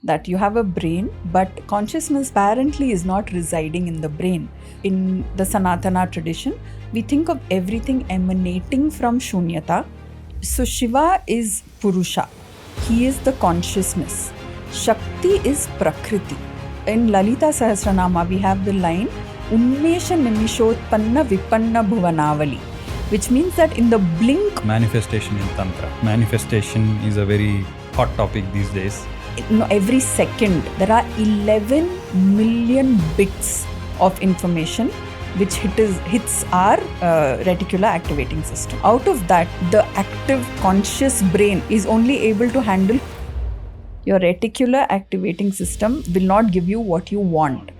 that you have a brain, but consciousness apparently is not residing in the brain. In the Sanatana tradition, we think of everything emanating from Shunyata. So Shiva is Purusha. He is the consciousness. Shakti is Prakriti. In Lalita Sahasranama, we have the line, Unmesha Nimishotpanna Vipanna Bhuvanavali, which means that in the blink... Manifestation in Tantra. Manifestation is a very hot topic these days. Every second, there are 11 million bits of information which hits our reticular activating system. Out of that, the active conscious brain is only able to handle. Your reticular activating system will not give you what you want.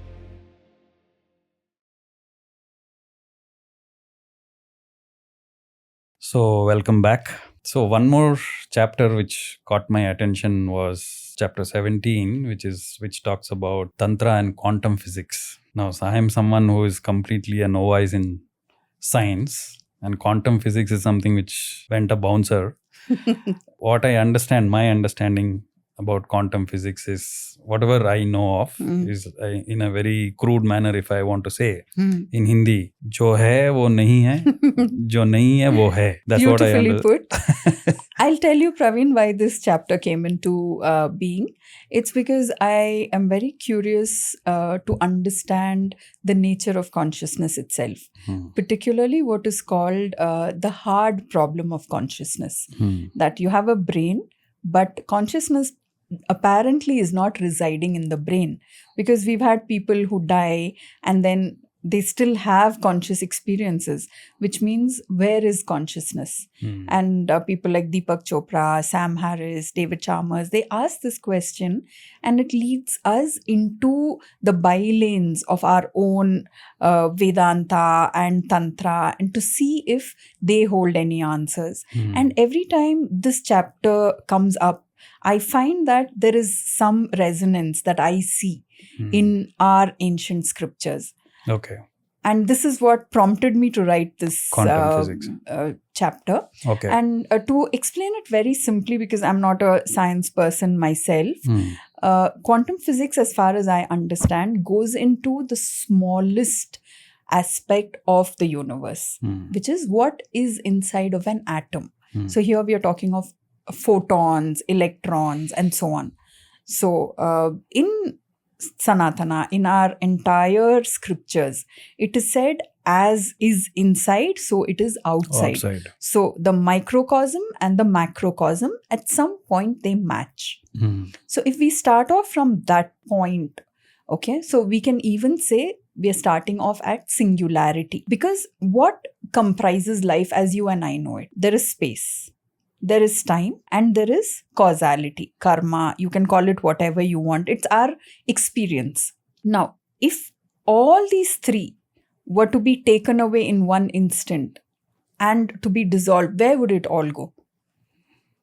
So, welcome back. So, one more chapter which caught my attention was chapter 17, which talks about Tantra and quantum physics. Now, so I am someone who is completely a novice in science, and quantum physics is something which went a bouncer. What I understand, my understanding about quantum physics is whatever I know of is in a very crude manner, if I want to say in Hindi, jo hai wo nahi hai, jo nahi hai wo hai. That's Beautifully what I put. I'll tell you, Praveen, why this chapter came into being. It's because I am very curious to understand the nature of consciousness itself, particularly what is called the hard problem of consciousness. That you have a brain, but consciousness apparently is not residing in the brain, because we've had people who die and then they still have conscious experiences, which means where is consciousness? And people like Deepak Chopra, Sam Harris, David Chalmers, they ask this question, and it leads us into the bylanes of our own Vedanta and Tantra, and to see if they hold any answers. And every time this chapter comes up, I find that there is some resonance that I see in our ancient scriptures. Okay. And this is what prompted me to write this chapter. Okay. And to explain it very simply, because I'm not a science person myself, quantum physics, as far as I understand, goes into the smallest aspect of the universe, which is what is inside of an atom. So here we are talking of photons, electrons, and so on. So in Sanatana, in our entire scriptures, it is said as is inside, so it is outside. So the microcosm and the macrocosm, at some point they match. So if we start off from that point, okay, so we can even say we are starting off at singularity. Because what comprises life as you and I know it? There is space, there is time, and there is causality, karma. You can call it whatever you want. It's our experience. Now, if all these three were to be taken away in one instant and to be dissolved, where would it all go?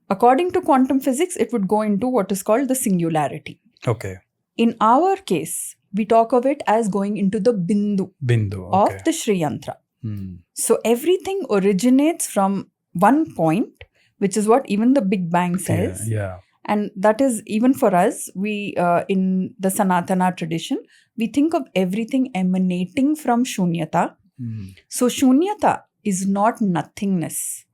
According to quantum physics, it would go into what is called the singularity. Okay. In our case, we talk of it as going into the bindu okay. of the Sri Yantra. So everything originates from one point, which is what even the Big Bang says. Yeah. And that is, even for us, we in the Sanatana tradition, we think of everything emanating from Shunyata. So Shunyata is not nothingness.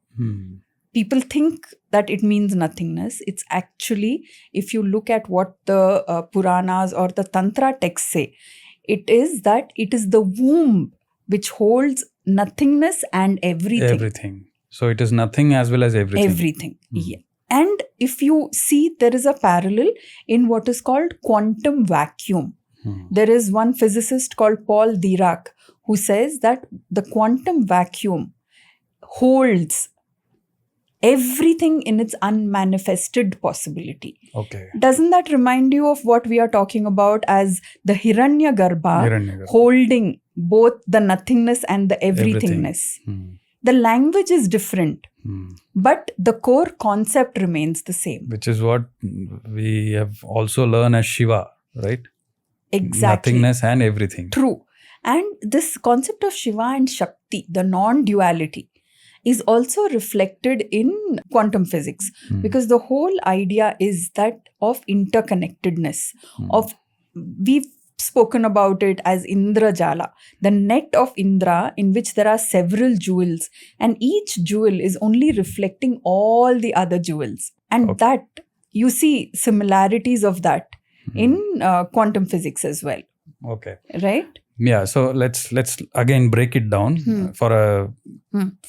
People think that it means nothingness. It's actually, if you look at what the Puranas or the Tantra texts say, it is that it is the womb which holds nothingness and everything. So it is nothing as well as everything. Yeah. And if you see, there is a parallel in what is called quantum vacuum. There is one physicist called Paul Dirac who says that the quantum vacuum holds everything in its unmanifested possibility. Okay. Doesn't that remind you of what we are talking about as the Hiranyagarbha holding both the nothingness and the everythingness? The language is different, but the core concept remains the same. Which is what we have also learned as Shiva, right? Exactly. Nothingness and everything. True. And this concept of Shiva and Shakti, the non-duality, is also reflected in quantum physics, because the whole idea is that of interconnectedness, of, we've spoken about it as Indra Jala, the net of Indra, in which there are several jewels, and each jewel is only reflecting all the other jewels. And that, you see similarities of that in quantum physics as well. Okay. Right? Yeah. So let's again break it down for a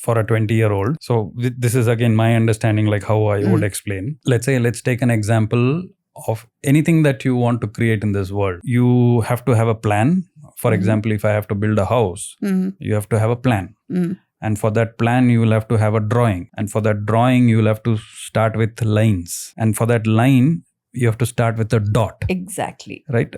20-year-old. So this is again my understanding, like how I would explain. Let's take an example of anything that you want to create in this world. You have to have a plan. For example, if I have to build a house, you have to have a plan. And for that plan, you will have to have a drawing. And for that drawing, you will have to start with lines. And for that line, you have to start with a dot. Exactly. Right?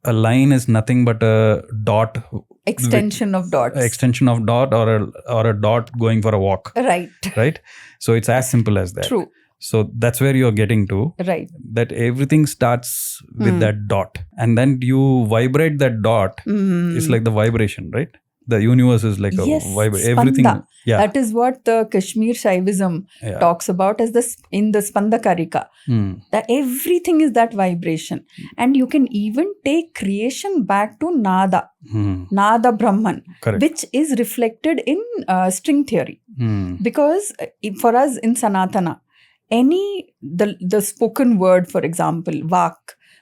A line is nothing but a dot. Extension of dots. Extension of dot, or a dot going for a walk. Right. Right? So it's as simple as that. True. So that's where you're getting to. Right. That everything starts with that dot. And then you vibrate that dot. It's like the vibration, right? The universe is like a vibration. Everything. Yeah. That is what the Kashmir Shaivism talks about as in the Spandakarika. That everything is that vibration. And you can even take creation back to Nada. Nada Brahman. Correct. Which is reflected in string theory. Because for us in Sanatana, the spoken word, for example, Vak,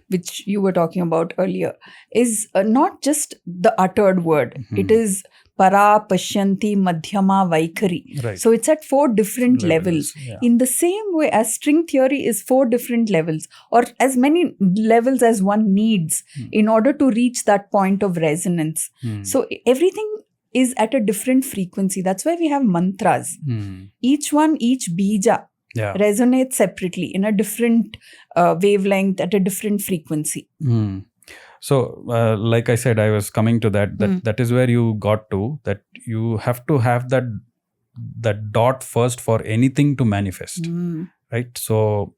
which you were talking about earlier, is not just the uttered word. It is Para, Pashyanti, Madhyama, Vaikari. Right. So it's at 4 different levels. Yeah. In the same way as string theory is 4 different levels, or as many levels as one needs in order to reach that point of resonance. So everything is at a different frequency. That's why we have mantras. Each bija resonates separately in a different wavelength at a different frequency. So, like I said, I was coming to that. That is where you got to. That you have to have that dot first for anything to manifest, right? So,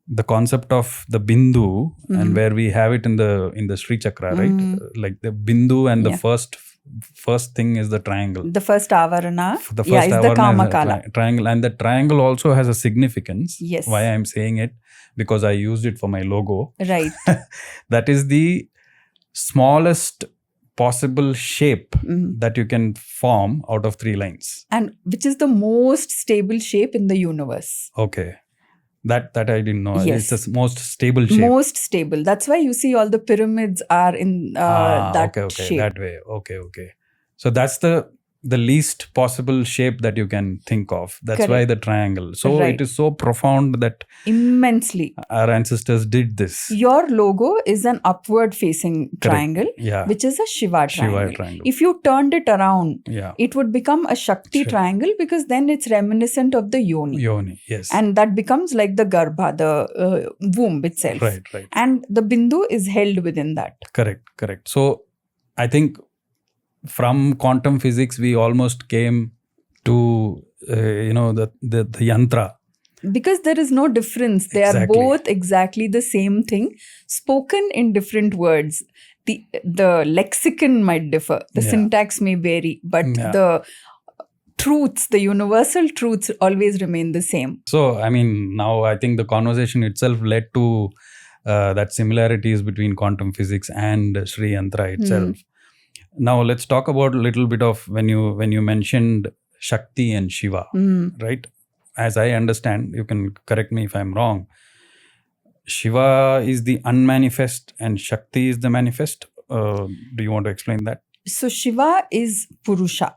the concept of the bindu and where we have it in the Sri Chakra, right? Like the bindu and the first thing is the triangle. The first avarana the first is the Kamakala. Triangle. And the triangle also has a significance. Yes. Why I'm saying it? Because I used it for my logo. Right. That is the smallest possible shape that you can form out of 3 lines. And which is the most stable shape in the universe. Okay. That I didn't know. Yes. It's the most stable shape. Most stable. That's why you see all the pyramids are in that shape. That way. Okay. So that's the least possible shape that you can think of. That's Correct. why the triangle. So it is so profound that immensely our ancestors did this. Your logo is an upward facing triangle, which is a Shiva triangle. If you turned it around, it would become a Shakti triangle, because then it's reminiscent of the Yoni. Yes. And that becomes like the Garbha, the womb itself. Right. And the Bindu is held within that. Correct. So I think from quantum physics, we almost came to, the Yantra. Because there is no difference. They are both exactly the same thing, spoken in different words. The lexicon might differ. The syntax may vary, but the truths, the universal truths always remain the same. So, now I think the conversation itself led to that similarities between quantum physics and Sri Yantra itself. Now let's talk about a little bit of when you mentioned Shakti and Shiva, right? As I understand, you can correct me if I'm wrong. Shiva is the unmanifest and Shakti is the manifest. Do you want to explain that? So Shiva is Purusha.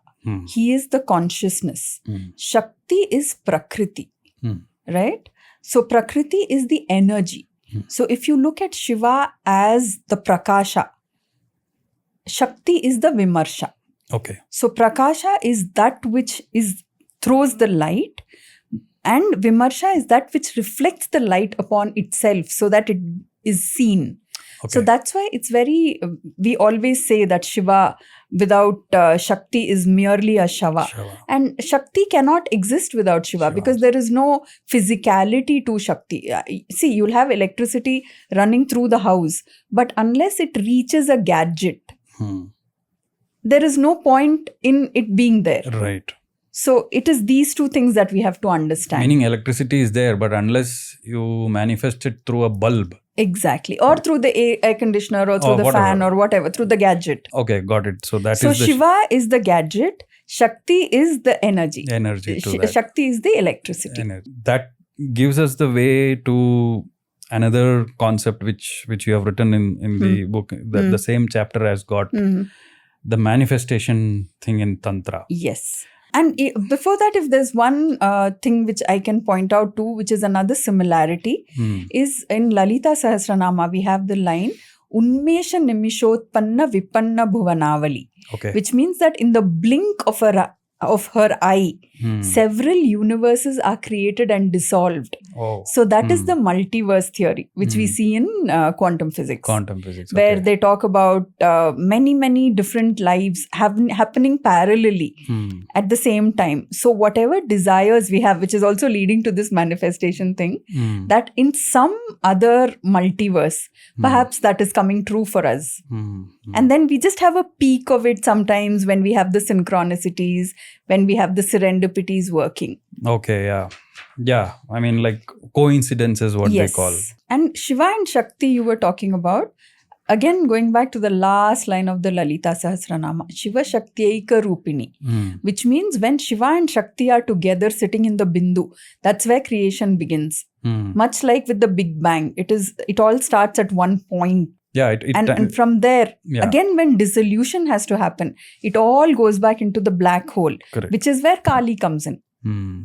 He is the consciousness. Shakti is Prakriti, right? So Prakriti is the energy. So if you look at Shiva as the Prakasha, Shakti is the Vimarsha. Okay. So Prakasha is that which throws the light, and Vimarsha is that which reflects the light upon itself so that it is seen. Okay. So that's why it's we always say that Shiva without Shakti is merely a Shava. And Shakti cannot exist without Shiva because there is no physicality to Shakti. See, you'll have electricity running through the house, but unless it reaches a gadget, there is no point in it being there. Right. So it is these two things that we have to understand. Meaning electricity is there, but unless you manifest it through a bulb. Exactly. Or through the air conditioner or through the whatever. fan or whatever, through the gadget. Okay, got it. So that So is the Shiva is the gadget, Shakti is the energy. energy to that. Shakti is the electricity. That gives us the way to another concept which you have written in the book. The same chapter has got the manifestation thing in Tantra. Yes. And before that, if there's one thing which I can point out to, which is another similarity, is in Lalita Sahasranama, we have the line, Unmesha Nimishotpanna Vipanna Bhuvanavali, which means that in the blink of her eye, several universes are created and dissolved. So that is the multiverse theory, which we see in quantum physics. Where they talk about many different lives happening parallelly at the same time. So whatever desires we have, which is also leading to this manifestation thing, that in some other multiverse, perhaps that is coming true for us. And then we just have a peak of it sometimes when we have the synchronicities, when we have the serendipities working. Okay, yeah. I mean, like coincidence is what they call. And Shiva and Shakti you were talking about. Again, going back to the last line of the Lalita Sahasranama, Shiva Shakti Aika Rupini, which means when Shiva and Shakti are together sitting in the Bindu, that's where creation begins. Much like with the Big Bang, it all starts at one point. Yeah, and from there, again, when dissolution has to happen, it all goes back into the black hole, which is where Kali comes in,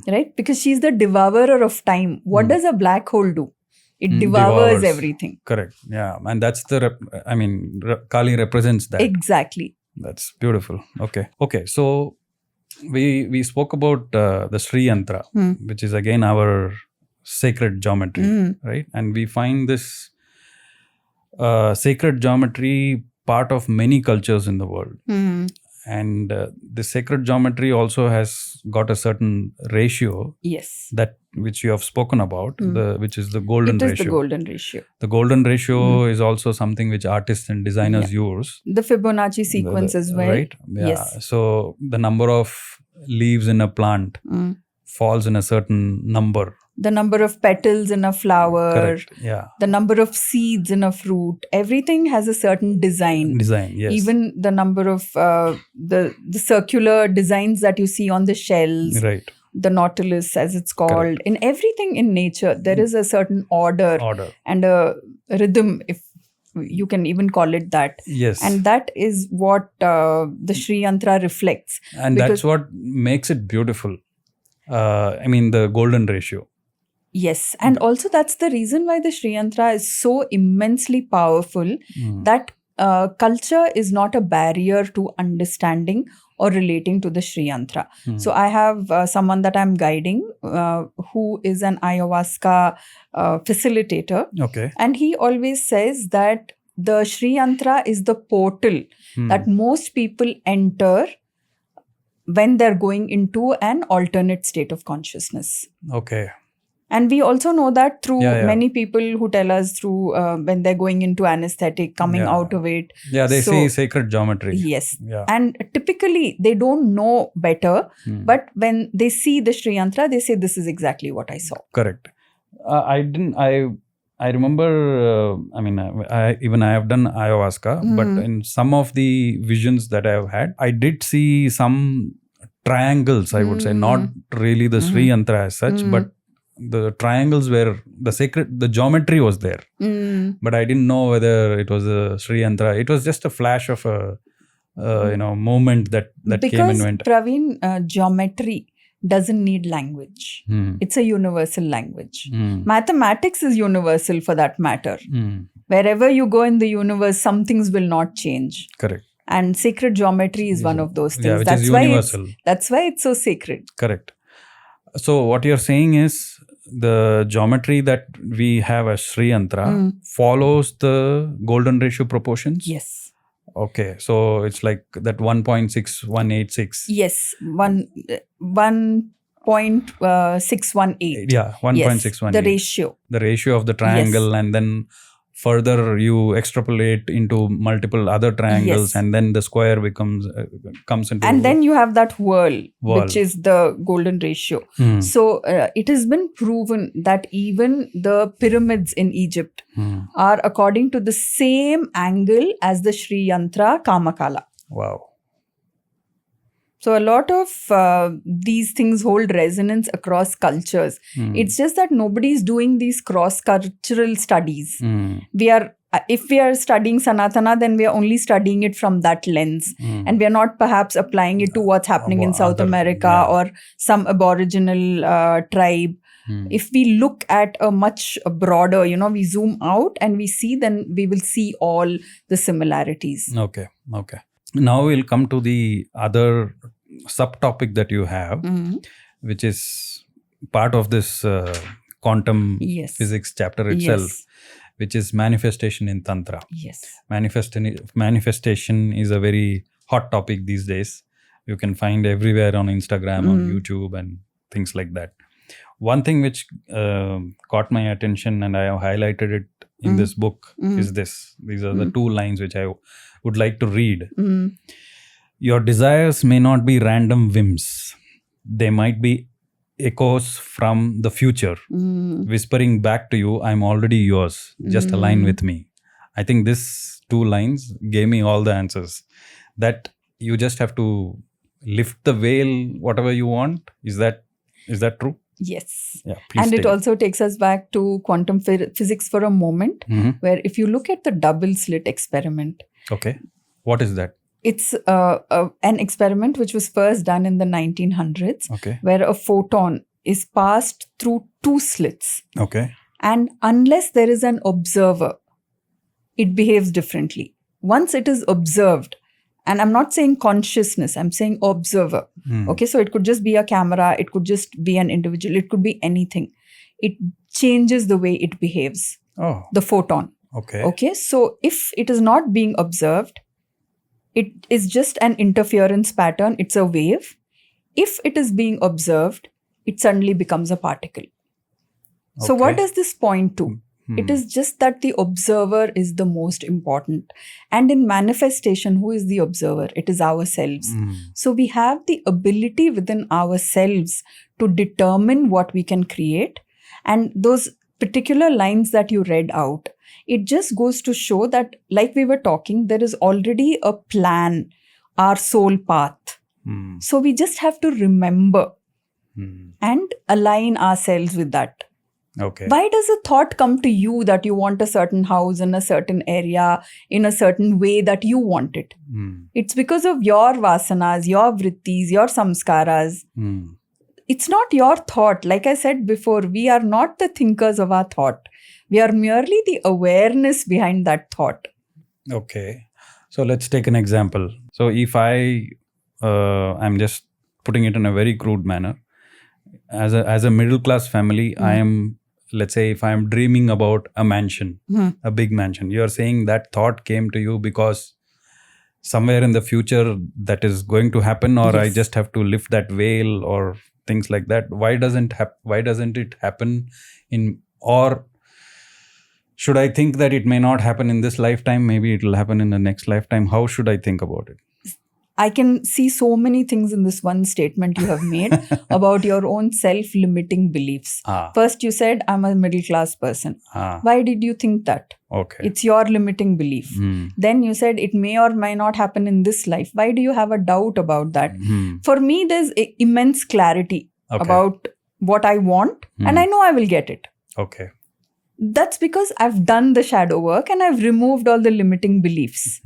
right? Because she's the devourer of time. What does a black hole do? It devours everything. Correct. Yeah, and that's Kali represents that. Exactly. That's beautiful. Okay. So we spoke about the Sri Yantra, which is again our sacred geometry, right? And we find this sacred geometry part of many cultures in the world. And the sacred geometry also has got a certain ratio. Yes. That which you have spoken about, which is the golden ratio. It is the golden ratio. The golden ratio is also something which artists and designers use. The Fibonacci sequence as well. Right? Yeah. Yes. So the number of leaves in a plant falls in a certain number. The number of petals in a flower, correct. Yeah. The number of seeds in a fruit, everything has a certain design. Yes. Even the number of the circular designs that you see on the shells, right? The nautilus as it's called. Correct. In everything in nature, there is a certain order and a rhythm, if you can even call it that. Yes. And that is what the Sri Yantra reflects. And that's what makes it beautiful. The golden ratio. Yes. And also that's the reason why the Sri Yantra is so immensely powerful, that culture is not a barrier to understanding or relating to the Sri Yantra. So I have someone that I'm guiding who is an ayahuasca facilitator. Okay. And he always says that the Sri Yantra is the portal that most people enter when they're going into an alternate state of consciousness. Okay. And we also know that through many people who tell us through when they're going into anesthetic, coming out of it. Yeah, they say sacred geometry. Yes. Yeah. And typically they don't know better, but when they see the Sri Yantra, they say, this is exactly what I saw. Correct. I remember, I have done ayahuasca, but in some of the visions that I have had, I did see some triangles, I would say, not really the Sri Yantra as such, but the triangles were the geometry was there. But I didn't know whether it was a Sri Yantra. It was just a flash of a moment that came and went. Because Praveen, geometry doesn't need language. It's a universal language. Mathematics is universal for that matter. Wherever you go in the universe, some things will not change. Correct. And sacred geometry is one of those things. Yeah, which is universal. That's why it's so sacred. Correct. So what you're saying is the geometry that we have as Sri Yantra follows the golden ratio proportions? Yes. Okay. So it's like that 1.6186. Yes. 1.618. Yeah, 1.618. Yes, the ratio. The ratio of the triangle, and then further you extrapolate into multiple other triangles, Yes. and then the square comes into. And then you have that whirl, Whirl. which is the golden ratio. Hmm. So it has been proven that even the pyramids in Egypt are according to the same angle as the Sri Yantra Kamakala. Wow. So a lot of these things hold resonance across cultures. It's just that nobody's doing these cross-cultural studies. We are, if we are studying Sanatana, then we are only studying it from that lens. And we are not perhaps applying it to what's happening in South America or some aboriginal tribe. If we look at a much broader, we zoom out and we see, then we will see all the similarities. Okay. Now we'll come to the other subtopic that you have, which is part of this quantum physics chapter itself, which is manifestation in Tantra. Yes. Manifestation is a very hot topic these days. You can find everywhere on Instagram, on YouTube, and things like that. One thing which caught my attention, and I have highlighted it in this book, is this. These are the two lines which I would like to read. Your desires may not be random whims. They might be echoes from the future, whispering back to you, I'm already yours. Just align with me. I think these two lines gave me all the answers. That you just have to lift the veil, whatever you want. Is that true? Yes. Yeah, please. And it also takes us back to quantum physics for a moment, where if you look at the double slit experiment. Okay. What is that? It's an experiment which was first done in the 1900s, where a photon is passed through two slits. Okay. And unless there is an observer, it behaves differently. Once it is observed, and I'm not saying consciousness, I'm saying observer. Okay, so it could just be a camera, it could just be an individual, it could be anything. It changes the way it behaves. Oh. The photon. Okay, so if it is not being observed, it is just an interference pattern, it's a wave. If it is being observed, it suddenly becomes a particle. So what does this point to? It is just that the observer is the most important. And in manifestation, who is the observer? It is ourselves. So we have the ability within ourselves to determine what we can create. And those particular lines that you read out, it just goes to show that, like we were talking, there is already a plan, our soul path. So we just have to remember and align ourselves with that. Okay. Why does a thought come to you that you want a certain house in a certain area, in a certain way that you want it? It's because of your vasanas, your vrittis, your samskaras. It's not your thought. Like I said before, we are not the thinkers of our thought. We are merely the awareness behind that thought. Okay. So let's take an example. So if I'm just putting it in a very crude manner. As a middle class family, I am, let's say, if I am dreaming about a mansion, a big mansion, you are saying that thought came to you because somewhere in the future that is going to happen, or I just have to lift that veil or things like that. Why doesn't it happen or should I think that it may not happen in this lifetime? Maybe it will happen in the next lifetime. How should I think about it? I can see so many things in this one statement you have made about your own self-limiting beliefs. First, you said, I'm a middle-class person. Why did you think that? Okay. It's your limiting belief. Then you said, it may or may not happen in this life. Why do you have a doubt about that? For me, there's immense clarity about what I want, and I know I will get it. Okay. That's because I've done the shadow work and I've removed all the limiting beliefs.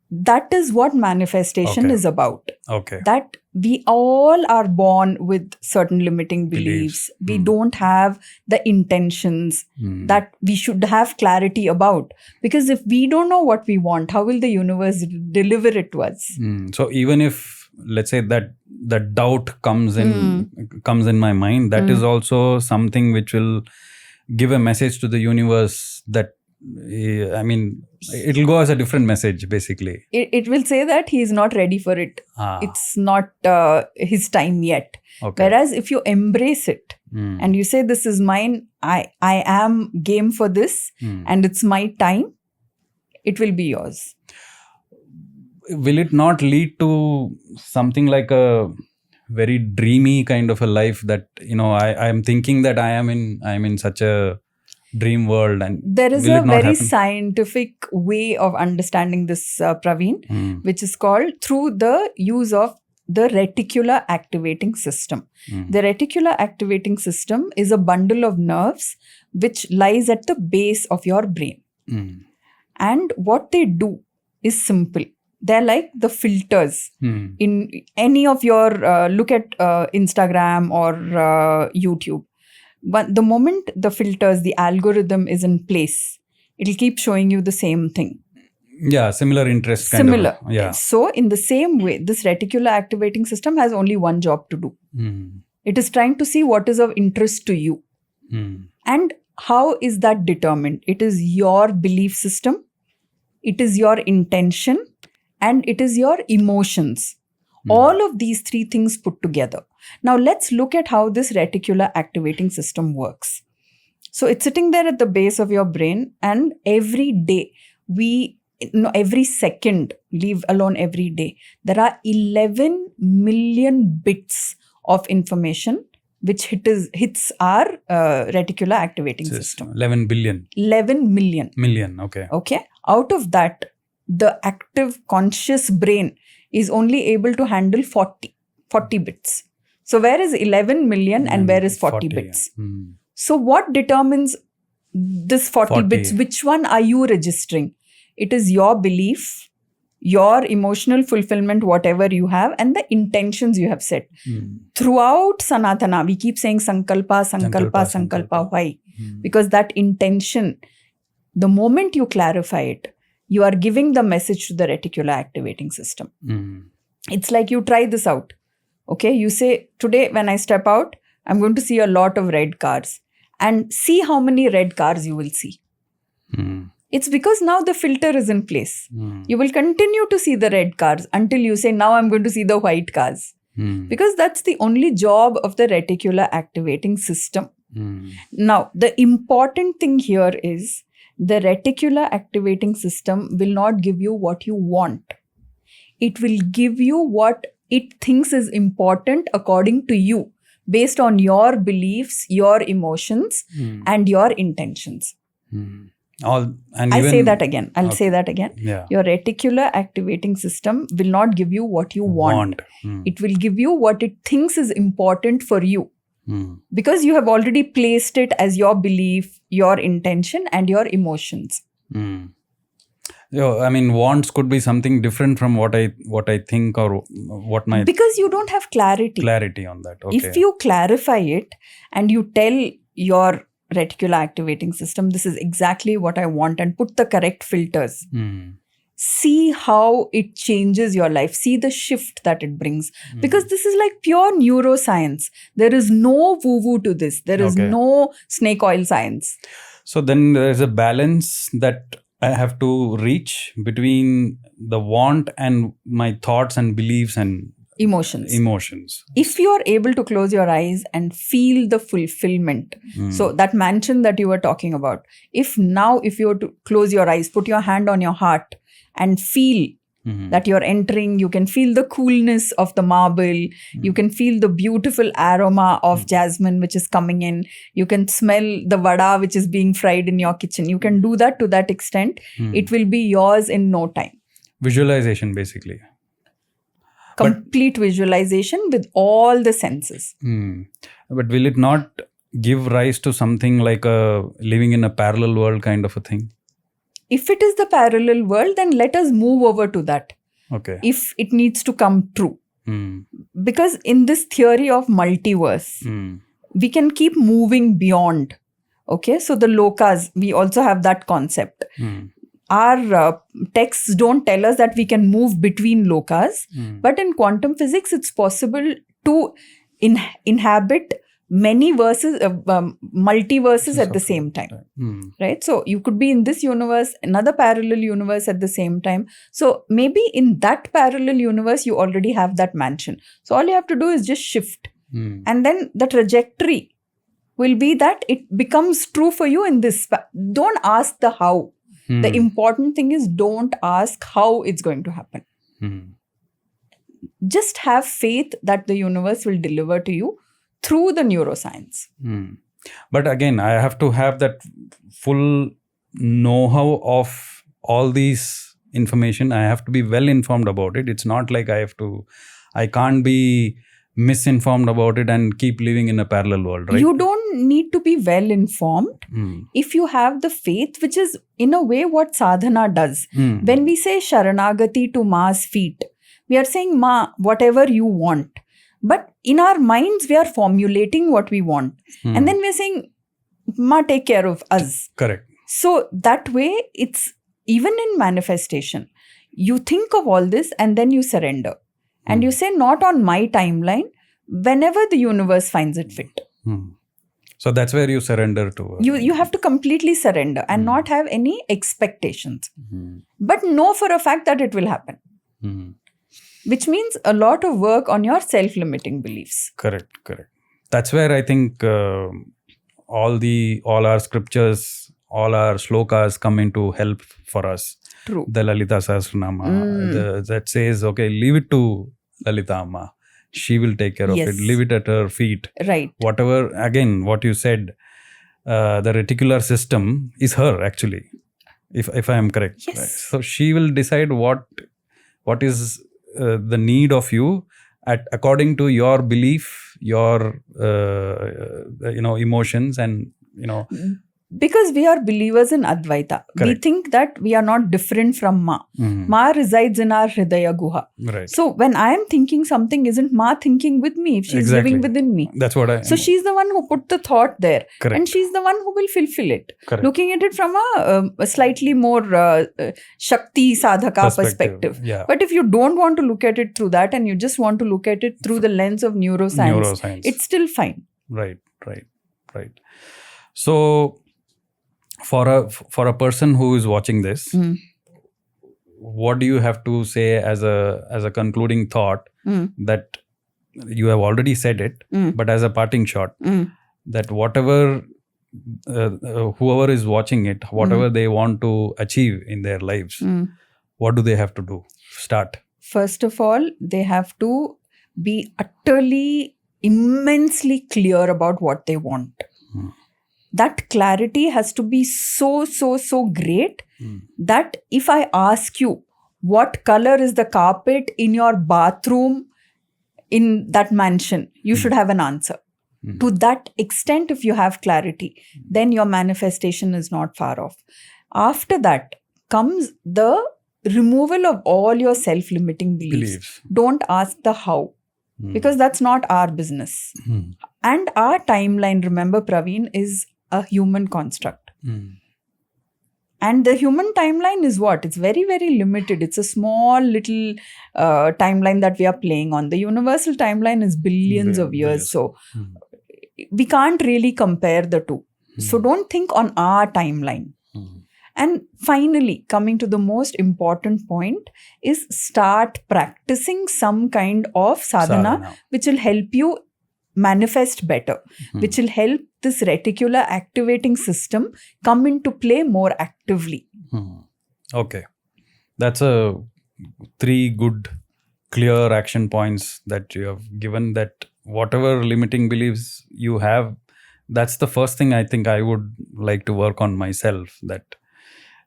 That is what manifestation is about. Okay. That we all are born with certain limiting beliefs. We don't have the intentions that we should have clarity about. Because if we don't know what we want, how will the universe deliver it to us? So even if, let's say, that doubt comes in my mind, that is also something which will give a message to the universe that I mean, it'll go as a different message, basically. It will say that he is not ready for it. It's not his time yet. Okay. Whereas if you embrace it and you say, this is mine, I am game for this and it's my time, it will be yours. Will it not lead to something like a very dreamy kind of a life that, I am thinking that I am in such a dream world, and there is will a it not very happen? scientific way of understanding this, Praveen, which is called through the use of the reticular activating system. The reticular activating system is a bundle of nerves which lies at the base of your brain. And what they do is simple. They're like the filters in any of your, look at Instagram or YouTube. But the moment the filters, the algorithm is in place, it'll keep showing you the same thing. Yeah, similar interest kind Similar. of. Yeah. So in the same way, this reticular activating system has only one job to do. It is trying to see what is of interest to you. And how is that determined? It is your belief system, it is your intention, and it is your emotions. All of these three things put together. Now let's look at how this reticular activating system works. So it's sitting there at the base of your brain, and every day, every second, leave alone every day, there are 11 million bits of information which hits our reticular activating system. 11 billion. 11 million. Million, okay. Okay. Out of that, the active conscious brain is only able to handle 40 bits. So where is 11 million and where is 40 bits? So what determines this 40 bits? Which one are you registering? It is your belief, your emotional fulfillment, whatever you have, and the intentions you have set. Throughout Sanatana, we keep saying Sankalpa, Sankalpa, Sankalpa. Why? Because that intention, the moment you clarify it, you are giving the message to the reticular activating system. It's like you try this out. Okay, you say, today when I step out, I'm going to see a lot of red cars. And see how many red cars you will see. It's because now the filter is in place. You will continue to see the red cars until you say, now I'm going to see the white cars. Because that's the only job of the reticular activating system. Now, the important thing here is the reticular activating system will not give you what you want. It will give you what it thinks is important according to you, based on your beliefs, your emotions, and your intentions. I'll say that again. Yeah. Your reticular activating system will not give you what you want. It will give you what it thinks is important for you. Because you have already placed it as your belief, your intention, and your emotions. I mean, wants could be something different from what I think or what my... Because you don't have clarity. Clarity on that. Okay. If you clarify it and you tell your reticular activating system, this is exactly what I want, and put the correct filters. See how it changes your life. See the shift that it brings. Because this is like pure neuroscience. There is no woo-woo to this. There is no snake oil science. So then there is a balance that I have to reach between the want and my thoughts and beliefs and emotions. If you are able to close your eyes and feel the fulfillment, so that mansion that you were talking about, if you were to close your eyes, put your hand on your heart and feel that you're entering, you can feel the coolness of the marble, you can feel the beautiful aroma of jasmine which is coming in, you can smell the vada which is being fried in your kitchen. You can do that to that extent. It will be yours in no time. Visualization, basically. Complete visualization with all the senses. But will it not give rise to something like living in a parallel world kind of a thing? If it is the parallel world, then let us move over to that. Okay. If it needs to come true. Because in this theory of multiverse, we can keep moving beyond. Okay, so the lokas, we also have that concept. Our texts don't tell us that we can move between lokas, but in quantum physics, it's possible to inhabit many verses, multiverses at the same time. Right? So you could be in this universe, another parallel universe at the same time. So maybe in that parallel universe, you already have that mansion. So all you have to do is just shift. And then the trajectory will be that it becomes true for you in this. Don't ask the how. The important thing is don't ask how it's going to happen. Just have faith that the universe will deliver to you through the neuroscience. But again, I have to have that full know-how of all these information. I have to be well informed about it. It's not like I can't be misinformed about it and keep living in a parallel world, right? You don't need to be well informed if you have the faith, which is in a way what sadhana does. When we say Sharanagati to Ma's feet, we are saying, Ma, whatever you want. But in our minds, we are formulating what we want. And then we are saying, Ma, take care of us. Correct. So that way, it's even in manifestation. You think of all this and then you surrender. And you say, not on my timeline, whenever the universe finds it fit. So that's where you surrender to. You have to completely surrender and not have any expectations. But know for a fact that it will happen. Which means a lot of work on your self-limiting beliefs. Correct. That's where I think all our scriptures, all our shlokas come into help for us. True. The Lalita Sahasranama that says, okay, leave it to Lalita Amma. She will take care of it. Leave it at her feet. Right. Whatever, again, what you said, the reticular system is her actually, if I am correct. Yes. Right? So she will decide what is the need of you according to your belief, your emotions, and Because we are believers in Advaita. Correct. We think that we are not different from Ma. Ma resides in our Hridaya Guha. Right. So when I am thinking something, isn't Ma thinking with me if she's living within me? That's what So she's the one who put the thought there. Correct. And she's the one who will fulfill it. Correct. Looking at it from a slightly more Shakti Sadhaka perspective. Yeah. But if you don't want to look at it through that and you just want to look at it through the lens of neuroscience. It's still fine. Right. So for a person who is watching this, what do you have to say as a concluding thought that you have already said it, but as a parting shot, that whatever whoever is watching it, whatever they want to achieve in their lives, what do they have to do? Start. First of all, they have to be utterly, immensely clear about what they want. That clarity has to be so great that if I ask you, what color is the carpet in your bathroom in that mansion, you should have an answer. To that extent, if you have clarity, then your manifestation is not far off. After that comes the removal of all your self-limiting beliefs. Don't ask the how, because that's not our business. And our timeline, remember, Praveen, is a human construct. And the human timeline is what? It's very, very limited. It's a small little timeline that we are playing on. The universal timeline is billions of years. So we can't really compare the two. So don't think on our timeline. And finally, coming to the most important point is start practicing some kind of sadhana. Which will help you manifest better, which will help this reticular activating system come into play more actively. Okay. That's 3 good, clear action points that you have given, that whatever limiting beliefs you have, that's the first thing I think I would like to work on myself, that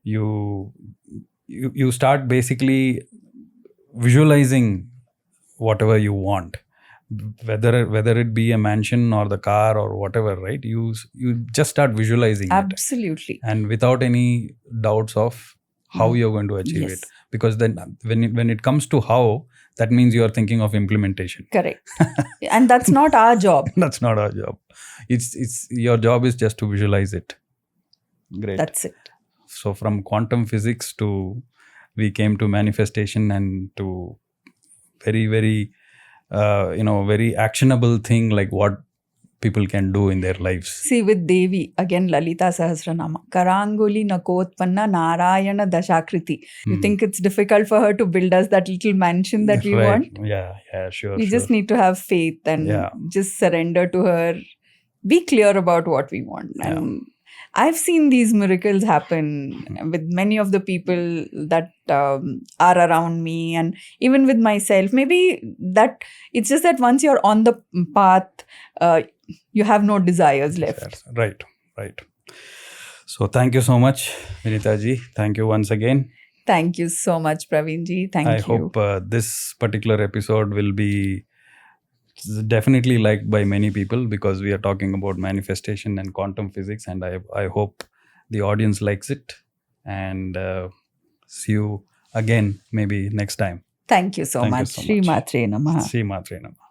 you start basically visualizing whatever you want. Whether it be a mansion or the car or whatever, right? You just start visualizing Absolutely. it, and without any doubts of how you're going to achieve it. Because then when it comes to how, that means you are thinking of implementation. Correct. And that's not our job. That's not our job. It's your job is just to visualize it. Great. That's it. So from quantum physics we came to manifestation, and to very, very very actionable thing like what people can do in their lives. See, with Devi, again, Lalita Sahasranama, Karanguli Nakotpanna Narayana Dashakriti. You think it's difficult for her to build us that little mansion that we want? Yeah, sure. We just need to have faith and just surrender to her. Be clear about what we want. And I've seen these miracles happen with many of the people that are around me, and even with myself. Maybe that it's just that once you're on the path, you have no desires left. Right. So thank you so much, Vinita ji. Thank you once again. Thank you so much, Praveen ji. Thank you. I hope this particular episode will be definitely liked by many people, because we are talking about manifestation and quantum physics, and I hope the audience likes it. And see you again maybe next time. Thank you so much. Sri Matre Namaha. Sri Matre Namaha.